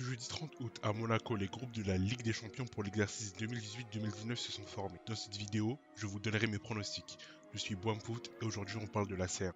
Ce jeudi 30 août, à Monaco, les groupes de la Ligue des Champions pour l'exercice 2018-2019 se sont formés. Dans cette vidéo, je vous donnerai mes pronostics. Je suis Boamfoot et aujourd'hui on parle de la CR.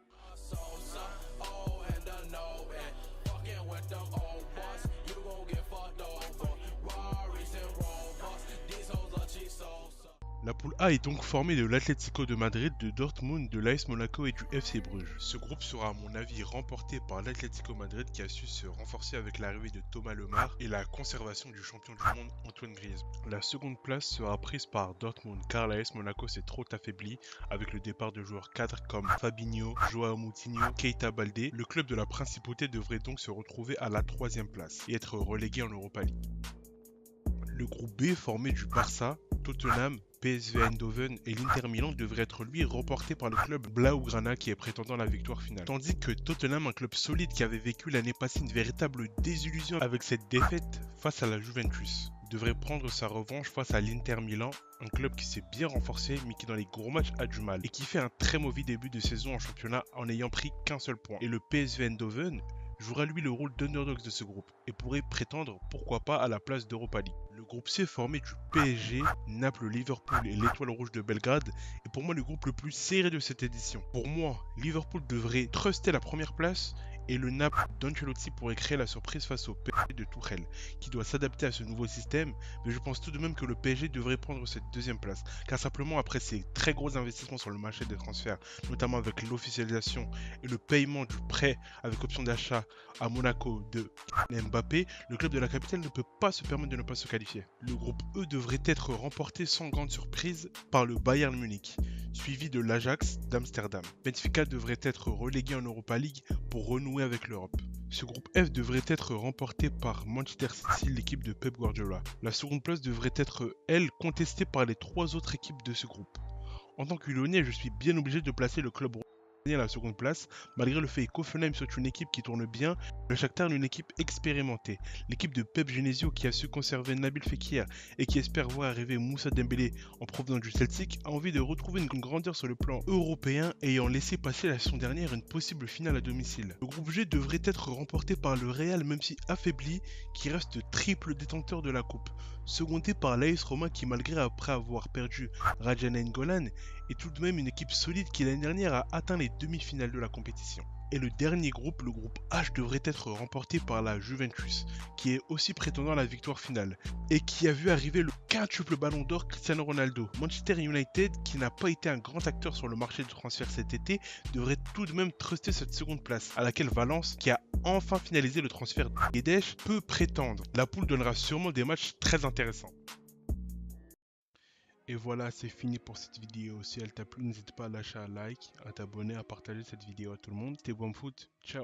La poule A est donc formée de l'Atlético de Madrid, de Dortmund, de l'AS Monaco et du FC Bruges. Ce groupe sera à mon avis remporté par l'Atlético Madrid qui a su se renforcer avec l'arrivée de Thomas Lemar et la conservation du champion du monde Antoine Griezmann. La seconde place sera prise par Dortmund car l'AS Monaco s'est trop affaibli avec le départ de joueurs cadres comme Fabinho, Joao Moutinho, Keita Baldé. Le club de la principauté devrait donc se retrouver à la troisième place et être relégué en Europa League. Le groupe B formé du Barça, Tottenham, PSV Eindhoven et l'Inter Milan devrait être lui reporté par le club Blaugrana qui est prétendant à la victoire finale. Tandis que Tottenham, un club solide qui avait vécu l'année passée une véritable désillusion avec cette défaite face à la Juventus, devrait prendre sa revanche face à l'Inter Milan, un club qui s'est bien renforcé mais qui dans les gros matchs a du mal et qui fait un très mauvais début de saison en championnat en n'ayant pris qu'un seul point. Et le PSV Eindhoven jouera lui le rôle d'underdogs de ce groupe et pourrait prétendre pourquoi pas à la place d'Europa League. Le groupe C formé du PSG, Naples, Liverpool et l'Étoile Rouge de Belgrade est pour moi le groupe le plus serré de cette édition. Pour moi, Liverpool devrait truster la première place et le Naples d'Ancelotti pourrait créer la surprise face au PSG de Tuchel qui doit s'adapter à ce nouveau système, mais je pense tout de même que le PSG devrait prendre cette deuxième place car simplement après ces très gros investissements sur le marché des transferts, notamment avec l'officialisation et le paiement du prêt avec option d'achat à Monaco de Mbappé, le club de la capitale ne peut pas se permettre de ne pas se qualifier. Le groupe E devrait être remporté sans grande surprise par le Bayern Munich, suivi de l'Ajax d'Amsterdam. Benfica devrait être relégué en Europa League pour renouer avec l'Europe. Ce groupe F devrait être remporté par Manchester City, l'équipe de Pep Guardiola. La seconde place devrait être, elle, contestée par les trois autres équipes de ce groupe. En tant que Lyonnais, je suis bien obligé de placer le club à la seconde place, malgré le fait qu'Hoffenheim soit une équipe qui tourne bien, le Shakhtar est une équipe expérimentée. L'équipe de Pep Genesio qui a su conserver Nabil Fekir et qui espère voir arriver Moussa Dembélé en provenance du Celtic a envie de retrouver une grandeur sur le plan européen ayant laissé passer la saison dernière une possible finale à domicile. Le groupe G devrait être remporté par le Real même si affaibli, qui reste triple détenteur de la coupe, secondé par l'AS Roma qui malgré après avoir perdu Radja Nainggolan est tout de même une équipe solide qui l'année dernière a atteint les demi-finales de la compétition. Et le dernier groupe, le groupe H, devrait être remporté par la Juventus, qui est aussi prétendant à la victoire finale, et qui a vu arriver le quintuple ballon d'or Cristiano Ronaldo. Manchester United, qui n'a pas été un grand acteur sur le marché du transfert cet été, devrait tout de même truster cette seconde place, à laquelle Valence, qui a enfin finalisé le transfert de Guedes, peut prétendre. La poule donnera sûrement des matchs très intéressants. Et voilà, c'est fini pour cette vidéo. Si elle t'a plu, n'hésite pas à lâcher un like, à t'abonner, à partager cette vidéo à tout le monde. C'était Boamfoot, ciao.